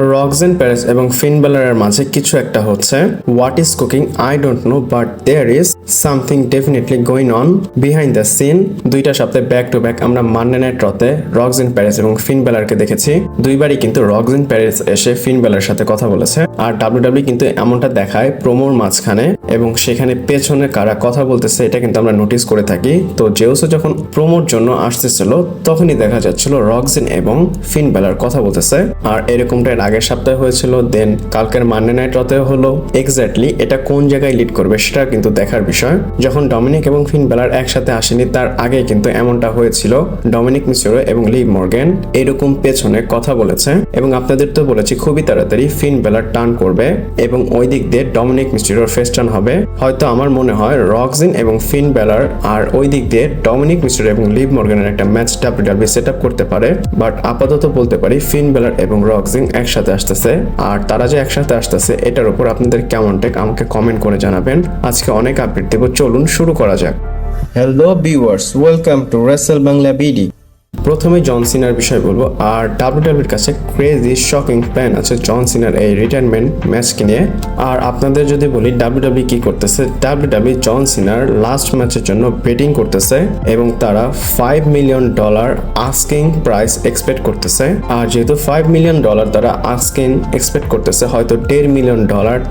রক্সেন প্যারেস এবং ফিন ব্যালারের মাঝে কিছু একটা হচ্ছে। What is cooking I don't know, but there is something definitely going on behind the scene. দুইটা সপ্তাহে ব্যাক টু ব্যাক আমরা মানডে নাইট রতে রক্সেন প্যারেস এবং ফিন ব্যালারকে দেখেছি। দুইবারই কিন্তু রক্সেন প্যারেস এসে ফিন ব্যালারের সাথে কথা বলেছে। আর ডাব্লিউডাব্লিউ কিন্তু এমনটা দেখায় প্রোমোর মাঝখানে, এবং সেখানে পেছনে কারা কথা বলতেছে এটা কিন্তু আমরা নোটিস করে থাকি। তো জেউসও যখন প্রোমোর জন্য আসতেছিল তখনই দেখা যাচ্ছিল রক্সেন এবং ফিন ব্যালার কথা বলতেছে। আর এরকমটা এর আগের সপ্তাহে হয়েছিল, দেন কালকের মানডে নাইট রতে হলো। এক্স্যাক্টলি এটা কোন জায়গায় লিড করবে সেটা কিন্তু দেখার বিষয়। যখন ডমিনিক এবং ফিন ব্যালার একসাথে আসেনি তার আগে কিন্তু এমনটা হয়েছিল। ডমিনিক মিস্টেরিও এবং লিভ মর্গ্যান এরকম পেছনে কথা বলেছে, এবং আপনাদের তো বলেছি খুবই তাড়াতাড়ি ফিন ব্যালার টার্ন করবে এবং ওই দিক দিয়ে ডমিনিক মিস্টেরিওর ফেস টার্ন হবে। হয়তো আমার মনে হয় রক্সেন এবং ফিন ব্যালার আর ওই দিক দিয়ে ডমিনিক মিস্টেরিও এবং লিভ মর্গ্যানের একটা ম্যাচ ডাব্লিউডাব্লিউ সেট আপ করতে পারে। বাট আপাতত বলতে পারি ফিন ব্যালার এবং রক্সেন একসাথে আসতেছে। আর তারা যে একসাথে আসতেছে এটার উপর আপনাদের কেমন টেক আমাকে কমেন্ট করে জানাবেন। আজকে অনেক আপডেট দেব, চলুন শুরু করা যাক। Hello viewers, welcome to Rachel Bangla BD. প্রথমে জন সিনার বিষয় বলবো। আর ডাব্লিউডাব্লিউর কাছে ক্রেজি শকিং প্ল্যান আছে জন সিনার এই রিটায়ারমেন্ট ম্যাচকে নিয়ে। আর আপনাদের যদি বলি ডাব্লিউডাব্লিউ কি করতেছে, ডাব্লিউডাব্লিউ জন সিনার লাস্ট ম্যাচের জন্য বেটিং করতেছে এবং তারা $5 মিলিয়ন আস্কিং প্রাইস এক্সপেক্ট করতেছে। আর যেহেতু $5 মিলিয়ন তারা আস্কিং এক্সপেক্ট করতেছে, হয়তো $10 মিলিয়ন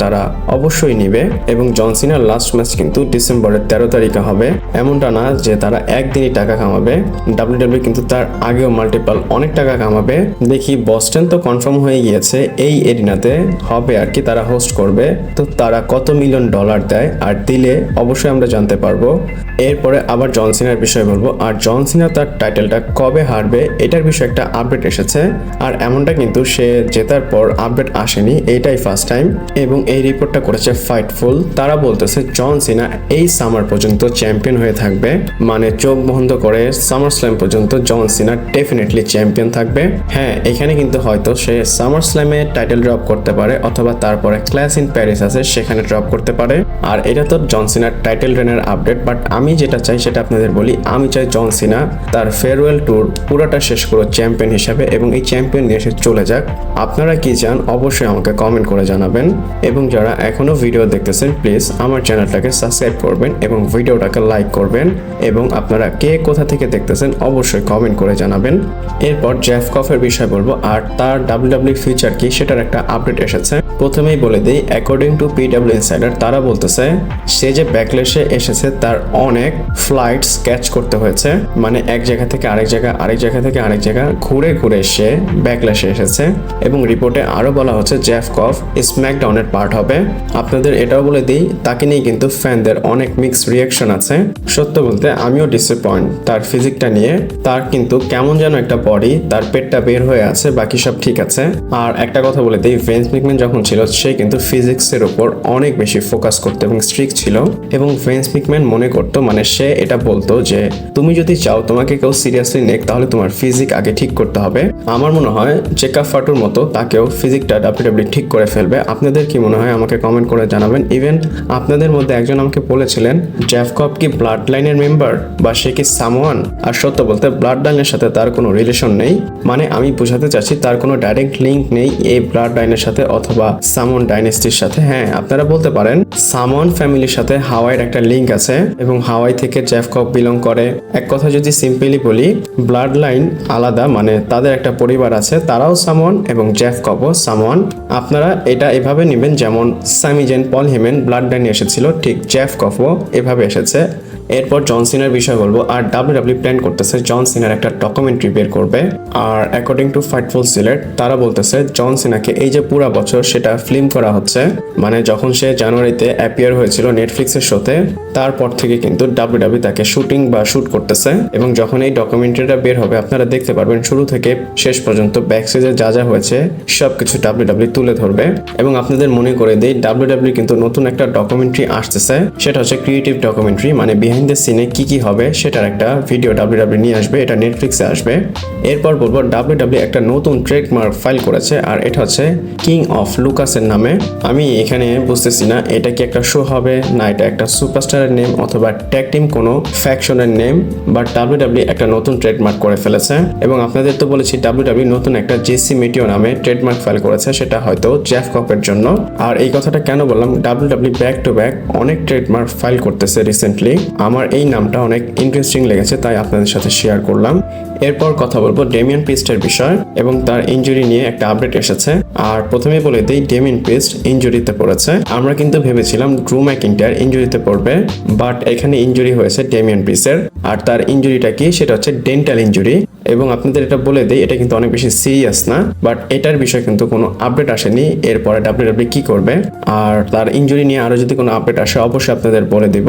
তারা অবশ্যই নিবে। এবং জন সিনার লাস্ট ম্যাচ কিন্তু ডিসেম্বরের 13 তারিখে হবে। এমনটা না যে তারা একদিনই টাকা কামাবে, ডাব্লিউডাব্লিউ কিন্তু তার আগেও মাল্টিপল অনেক টাকা কামাবে। দেখি বস্টন তো কনফার্ম হয়ে গিয়েছে এই এরিনাতে হবে আর কি, তারা হোস্ট করবে। তো তারা কত $মিলিয়ন দেয় আর দিলে অবশ্যই আমরা জানতে পারবো। এরপরে আবার জন সিনার বিষয় বলবো। আর জন সিনা তার টাইটেলটা কবে হারবে এটার বিষয়ে একটা আপডেট এসেছে। আর এমনটা কিন্তু সে জেতার পর আপডেট আসেনি, এইটাই ফার্স্ট টাইম। এবং এই রিপোর্টটা করেছে ফাইটফুল। তারা বলতেছে জন সিনা এই সামার পর্যন্ত চ্যাম্পিয়ন হয়ে থাকবে, মানে চোখ বন্ধ করে সামার স্ল্যাম পর্যন্ত জন সিনা ডেফিনেটলি চ্যাম্পিয়ন থাকবে। হ্যাঁ, এখানে কিন্তু হয়তো সে সামার স্ল্যামে টাইটেল ড্রপ করতে পারে, অথবা তারপরে ক্লাশ ইন প্যারিস আছে সেখানে ড্রপ করতে পারে। আর এটা তো জন সিনার টাইটেল রেনের আপডেট। বাট আমি যেটা চাই সেটা আপনাদের বলি। আমি চাই জন সিনা তার ফেয়ারওয়েল ট্যুর পুরোটা শেষ করে চ্যাম্পিয়ন হিসাবে, এবং এই চ্যাম্পিয়ন নিয়ে সে চলে যাক। আপনারা কি চান অবশ্যই আমাকে কমেন্ট করে জানাবেন। এবং যারা এখনো ভিডিও দেখতেছেন প্লিজ আমার চ্যানেলটাকে সাবস্ক্রাইব করবেন এবং ভিডিওটাকে লাইক করবেন। এবং আপনারা কে কোথা থেকে দেখতেছেন অবশ্যই কমেন্ট করে জানাবেন। এরপর জেফ কফের বিষয় বলবো। আর তার ডাব্লিউডাব্লিউ ফিউচার কি সেটার একটা আপডেট এসেছে। প্রথমেই বলে দিই, অ্যাকর্ডিং টু PW ইনসাইডার তারা বলতেছে সে যে ব্যাকলেশে এসেছে তার অনেক ফ্লাইটস ক্যাচ করতে হয়েছে, মানে এক জায়গা থেকে আরেক জায়গা, আরেক জায়গা থেকে আরেক জায়গা ঘুরে ঘুরে সে ব্যাকলেশে এসেছে। এবং রিপোর্টে আরো বলা হচ্ছে জেফ কফ স্ম্যাকডাউনের পার্ট হবে। আপনাদের এটাও বলে দিই, তাকে নিয়ে কিন্তু ফ্যানদের অনেক মিক্সড রিয়াকশন আছে। সত্য বলতে আমিও ডিসঅ্যাপয়েন্ট তার ফিজিকটা নিয়ে। তার কিন্তু কেমন যেন একটা বডি, তার পেটটা বের হয়ে আছে, বাকি সব ঠিক আছে। আর একটা কথা বলে দিই, ভিন্স ম্যাকম্যান যখন ছিল সে কিন্তু ফিজিক্সের উপর অনেক বেশি ফোকাস করতো এবং স্ট্রিক্ট ছিল। এবং ভিন্স ম্যাকম্যান মনে করতো, মানে সে এটা বলতো যে তুমি যদি চাও তোমাকে কেউ সিরিয়াসলি নেক তাহলে তোমার ফিজিক আগে ঠিক করতে হবে। আমার মনে হয় জেকাব ফাটুর মতো তাকেও ফিজিকটা ডাব্লিউডাব্লিউ ঠিক করে ফেলবে। আপনাদের কি মনে হয় আমাকে কমেন্ট করে জানাবেন। ইভেন আপনাদের মধ্যে একজন আমাকে বলেছিলেন জেফ কফ কি ব্লাড লাইনের মেম্বার বা সে কি সামওয়ান। আর সত্য বলতে ব্লাড লাইনের সাথে তার কোনো রিলেশন নেই, মানে আমি বোঝাতে চাচ্ছি তার কোনো ডাইরেক্ট লিঙ্ক নেই এই ব্লাড লাইনের সাথে অথবা সামন ডাইনেস্টির সাথে। হ্যাঁ, আপনারা বলতে পারেন সামন ফ্যামিলির সাথে হাওয়াইয়ের একটা লিঙ্ক আছে এবং হাওয়াই থেকে জেফ কফ বিলং করে। এক কথা যদি সিম্পলি বলি, ব্লাড লাইন আলাদা, মানে তাদের একটা পরিবার আছে, তারাও সামন এবং জেফ কফও সামন। আপনারা এটা এভাবে নেবেন যেমন সামি জেন পল হেমেন ব্লাড লাইনে এসেছিল, ঠিক জেফ কফও এভাবে এসেছে। এরপর জন সিনার বিষয় বলবো। আর ডাব্লিউডাব্লিউ প্ল্যান করতেছে জন সিনার একটা ডকুমেন্টারি বের করবে। আর অ্যাকর্ডিং টু ফাইটফুল সিলেট তারা বলতেছে জন সিনাকে এই যে পুরা বছর সেটা ফিল্ম করা হচ্ছে, মানে যখন সে জানুয়ারিতে অ্যাপিয়ার হয়েছিল নেটফ্লিক্সের শোতে তারপর থেকে কিন্তু ডাব্লিউডাব্লিউ তাকে শুটিং বা শুট করতেছে। এবং যখন এই ডকুমেন্টারিটা বের হবে আপনারা দেখতে পারবেন শুরু থেকে শেষ পর্যন্ত ব্যাকস্টেজে যা যা হয়েছে সবকিছু ডাব্লিউডাব্লিউ তুলে ধরবে। এবং আপনাদের মনে করে দিই, ডাব্লিউডাব্লিউ কিন্তু নতুন একটা ডকুমেন্টারি আসতেছে, সেটা হচ্ছে ক্রিয়েটিভ ডকুমেন্টারি, মানে বিহাইন্ড দ্য সিনে কি কি হবে সেটার একটা ভিডিও ডাব্লিউডাব্লিউ নিয়ে আসবে। এটা নেটফ্লিক্সে আসবে। এরপর বলবো WWE একটা নতুন ট্রেডমার্ক ফাইল করেছে, আর এটা হচ্ছে কিং অফ লুকাসের নামে। আমি এখানে বুঝতেছি না এটা কি একটা শো হবে, না এটা একটা সুপারস্টারের নেম অথবা ট্যাগ টিম কোনো ফ্যাকশনের নেম, বাট WWE একটা নতুন ট্রেডমার্ক করে ফেলেছে। এবং আপনাদের তো বলেছি WWE নতুন একটা জেসি মেটিও নামে ট্রেডমার্ক ফাইল করেছে, সেটা হয়তো জেফ কপের জন্য। আর এই কথাটা কেন বললাম, WWE ব্যাক টু ব্যাক অনেক ট্রেডমার্ক ফাইল করতেছে রিসেন্টলি। আমার এই নামটা অনেক ইন্টারেস্টিং লেগেছে, তাই আপনাদের সাথে শেয়ার করলাম। এরপর কথা বলবো ডেমিয়ান প্রিস্টের বিষয় এবং তার ইনজুরি নিয়ে একটা আপডেট এসেছে। আর প্রথমে বলে দিই, ডেমিয়ান প্রিস্ট ইনজুরিতে পড়েছে। আমরা কিন্তু ভেবেছিলাম ড্রু ম্যাকিন্টায়ার ইনজুরিতে পড়বে, বাট এখানে ইনজুরি হয়েছে ডেমিয়ান প্রিস্টের। আর তার ইনজুরিটা কি, সেটা হচ্ছে ডেন্টাল ইনজুরি। এবং আপনাদের এটা বলে দিই, এটা কিন্তু অনেক বেশি সিরিয়াস না, বাট এটার বিষয়ে কিন্তু কোনো আপডেট আসেনি এরপরে WWE কি করবে। আর তার ইনজুরি নিয়ে আরো যদি কোনো আপডেট আসে অবশ্যই আপনাদের বলে দিব।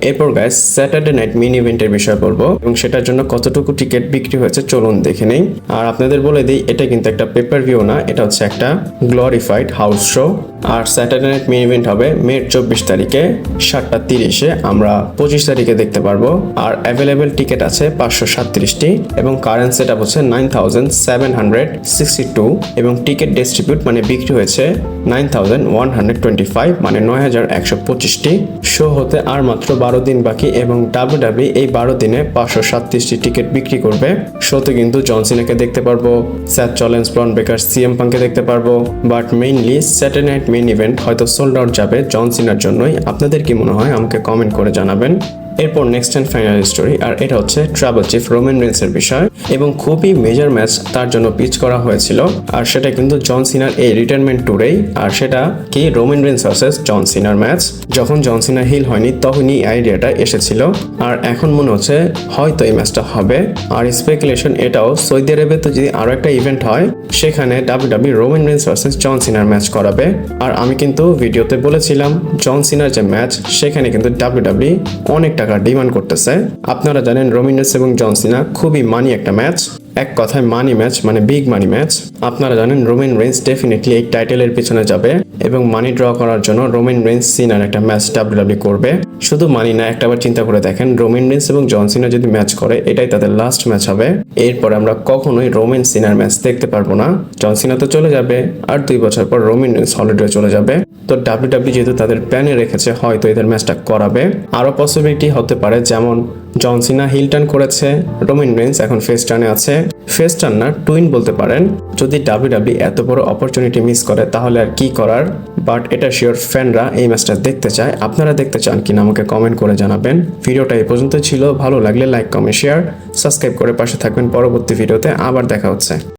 এরপর গাইস স্যাটারডে নাইট মেইন ইভেন্টের বিষয়ে বলবো এবং সেটার জন্য কতটুকু টিকিট বিক্রি হয়েছে চলুন দেখে নেই। আর আপনাদের বলে দিই, এটা কিন্তু একটা পেপার ভিউ না, এটা হচ্ছে একটা গ্লোরিফাইড হাউস শো। আর স্যাটারডে নাইট মেইন ইভেন্ট হবে মে 24 তারিখে 7:30-এ, আমরা 25 তারিখে দেখতে পারবো। আর অ্যাভেলেবেল টিকিট আছে 537টি এবং কারেন্ট সেট আপ হচ্ছে 9762 এবং টিকিট ডিস্ট্রিবিউট মানে বিক্রি হয়েছে 9125 মানে 9125টি। শো হতে আর মাত্র 12 দিন বাকি এবং WWE এই 12 দিনে 537টি টিকিট বিক্রি করবে। শোতে কিন্তু জন সিনাকে দেখতে পারবো, স্যাথ রলিন্স, ব্রন বেকার, সিএম পাঙ্কে দেখতে পারবো, but mainly Saturday night main event হয়তো সোল্ড আউট যাবে জন সিনার জন্যই। আপনাদের কি মনে হয় আমাকে কমেন্ট করে জানাবেন। এরপর নেক্সট অ্যান্ড ফাইনাল স্টোরি, আর এটা হচ্ছে ট্রাবল চিফ রোমান রেন্সের বিষয় এবং খুবই মেজর ম্যাচ তার জন্য পিচ করা হয়েছিল। আর সেটা কিন্তু জন সিনার এই রিটায়ারমেন্ট ট্যুরেই, আর সেটা কি রোমান রেন্স ভার্সেস জন সিনার ম্যাচ। যখন জন সিনা হিল হয়নি তখনই আইডিয়াটা এসেছিল, আর এখন মনে হচ্ছে হয়তো এই ম্যাচটা হবে। আর স্পেকুলেশন এটাও, সৌদি আরবে তো যদি আরো একটা ইভেন্ট হয় সেখানে WWE রোমান রেন্স ভার্সেস জন সিনার ম্যাচ করাবে। আর আমি কিন্তু ভিডিওতে বলেছিলাম জন সিনার যে ম্যাচ সেখানে কিন্তু WWE অনেক টাকা ডিমান্ড করতেছে। আপনারা জানেন রোমান রেন্স এবং জন সিনা খুবই মানি একটা ম্যাচ, এক কথায় মানি ম্যাচ, মানে বিগ মানি ম্যাচ। আপনারা জানেন রোমান রেন্স ডেফিনেটলি এই টাইটেলের পিছনে যাবে এবং মানি ড্র করার জন্য রোমান রেন্স সিনার একটা ম্যাচ WWE করবে। শুধু মানি না, একটাবার চিন্তা করে দেখেন, রোমান রেন্স এবং জন সিনা যদি ম্যাচ করে এটাই তাদের লাস্ট ম্যাচ হবে। এরপর আমরা কখনোই রোমান সিনার ম্যাচ দেখতে পারবো না। জন সিনা তো চলে যাবে, আর 2 বছর পর রোমান রেন্স হলিডে চলে যাবে। তো WWE যেহেতু তাদের প্ল্যানে রেখেছে হয়তো এদের ম্যাচটা করাবে। আরো পসিবিলিটি হতে পারে, যেমন জন সিনা হিল টার্ন করেছে, রোমান রেন্স এখন ফেস টার্নে আছে। ফেস টার্ন না, টুইন বলতে পারেন। যদি WWE এত বড় অপরচুনিটি মিস করে তাহলে আর কি করার, বাট এটা শিওর ফ্যানরা এই ম্যাচটা দেখতে চায়। আপনারা দেখতে চান কিনা আমাকে কমেন্ট করে জানাবেন। ভিডিওটা এই পর্যন্ত ছিল, ভালো লাগলে লাইক, কমেন্ট, শেয়ার, সাবস্ক্রাইব করে পাশে থাকবেন। পরবর্তী ভিডিওতে আবার দেখা হচ্ছে।